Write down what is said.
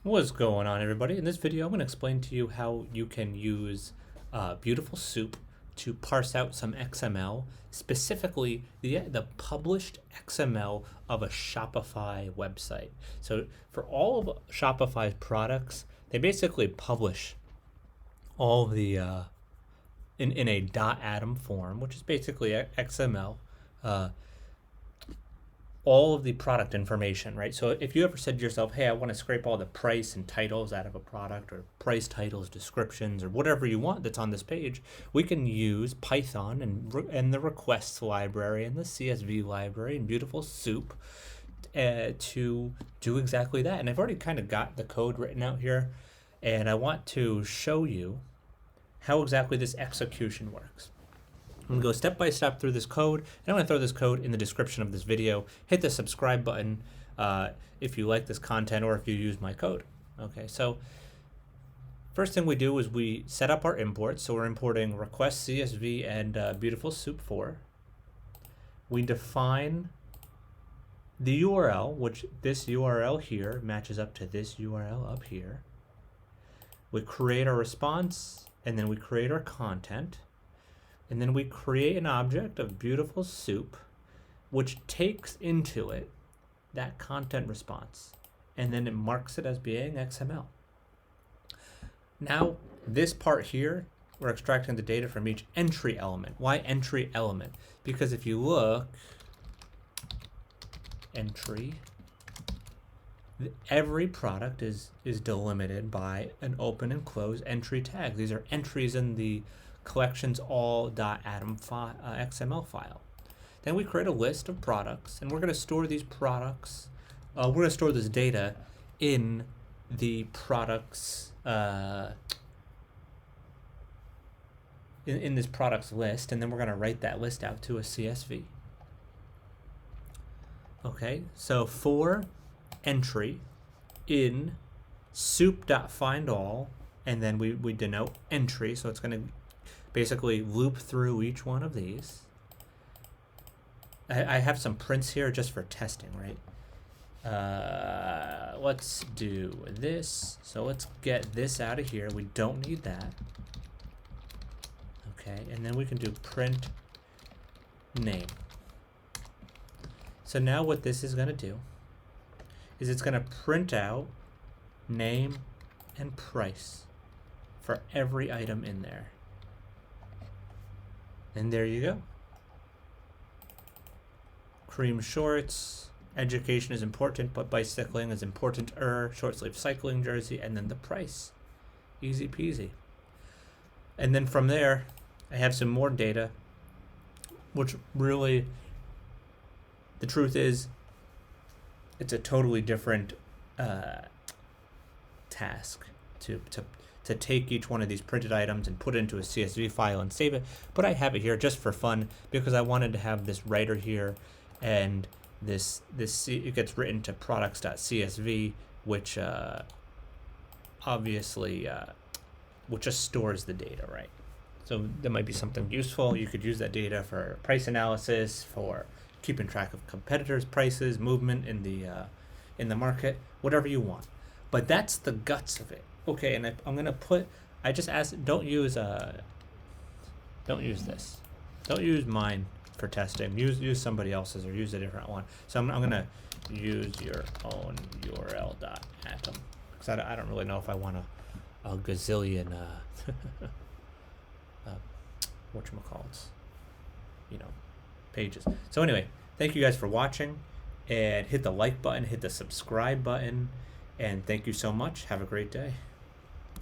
What's going on, everybody? In this video, I'm going to explain to you how you can use Beautiful Soup to parse out some XML, specifically the published XML of a Shopify website. So for all of Shopify's products, they basically publish all of the in a .atom form, which is basically XML. All of the product information, right? So if you ever said to yourself, hey, I want to scrape all the price and titles out of a product, or price titles, descriptions, or whatever you want that's on this page, we can use Python and the requests library and the CSV library and Beautiful Soup to do exactly that. And I've already kind of got the code written out here, and I want to show you how exactly this execution works. I'm going to go step by step through this code, and I'm going to throw this code in the description of this video. Hit the subscribe button if you like this content or if you use my code. Okay, so first thing we do is we set up our imports. So we're importing request CSV and Beautiful Soup 4. We define the URL, which this URL here matches up to this URL up here. We create our response, and then we create our content. And then we create an object of Beautiful Soup, which takes into it that content response, and then it marks it as being XML. Now, this part here, we're extracting the data from each entry element. Why entry element? Because if you look, entry, every product is delimited by an open and close entry tag. These are entries in the collections all.atom XML file. Then we create a list of products, and we're going to store these products. We're going to store this data in the products in this products list, and then we're going to write that list out to a CSV. Okay, so for entry in soup.findAll, and then we denote entry, so it's going to basically loop through each one of these. I have some prints here just for testing, right? Let's do this. So let's get this out of here. We don't need that. Okay, and then we can do print name. So now what this is going to do is it's going to print out name and price for every item in there. And there you go. Cream shorts, education is important, but bicycling is important-er, short sleeve cycling jersey, and then the price. Easy peasy. And then from there, I have some more data, which really, the truth is, it's a totally different task to take each one of these printed items and put it into a CSV file and save it. But I have it here just for fun because I wanted to have this writer here, and this it gets written to products.csv, which obviously which just stores the data, right? So that might be something useful. You could use that data for price analysis, for keeping track of competitors' prices, movement in the market, whatever you want. But that's the guts of it. Okay, and I'm gonna put. I just asked. Don't use this. Don't use mine for testing. Use somebody else's, or use a different one. So I'm gonna use your own URL.atom, because I don't really know if I want a gazillion whatchamacallits, pages. So anyway, thank you guys for watching, and hit the like button, hit the subscribe button, and thank you so much. Have a great day.